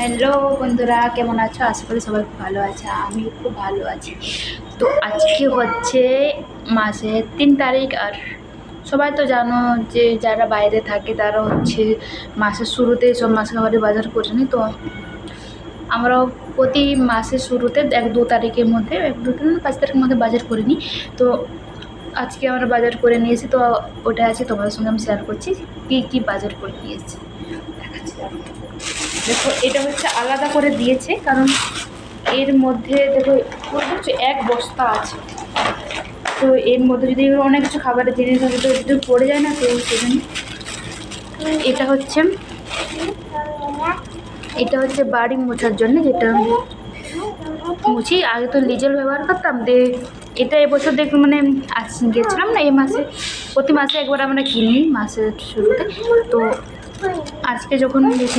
Hello বন্ধুরা, কেমন আছো? আশা করি সবাই খুব ভালো আছে। আমি খুব ভালো আছি। তো আজকে হচ্ছে মাসের 3 তারিখ। আর সবাই তো জানো যে যারা বাইরে থাকে তারা হচ্ছে মাসের শুরুতে সব মাস খাবারে বাজার করে নি। তো আমরাও প্রতি মাসের শুরুতে 1-2 তারিখের মধ্যে 1-2 না 5 তারিখের মধ্যে বাজার করে নিই। তো আজকে আমরা বাজার করে নিয়েছি, তো ওটা আছে তোমাদের সঙ্গে আমি শেয়ার করছি কী কী বাজার করে নিয়েছি। দেখাচ্ছি দেখো, এটা হচ্ছে আলাদা করে দিয়েছে কারণ এর মধ্যে দেখো হচ্ছে 1 বস্তা আছে। তো এর মধ্যে যদি অনেক কিছু খাবারের জিনিস হবে তো যদি পড়ে যায় না, তো সেজন্য এটা হচ্ছে বাড়ি মোছার জন্য, যেটা মুছি। আগে তো লিজেল ব্যবহার করতাম, এটা এবছর দেখলাম মানে গেছিলাম না এই মাসে, প্রতি মাসে একবার আমরা কিনি মাসের শুরুতে। তো আজকে যখন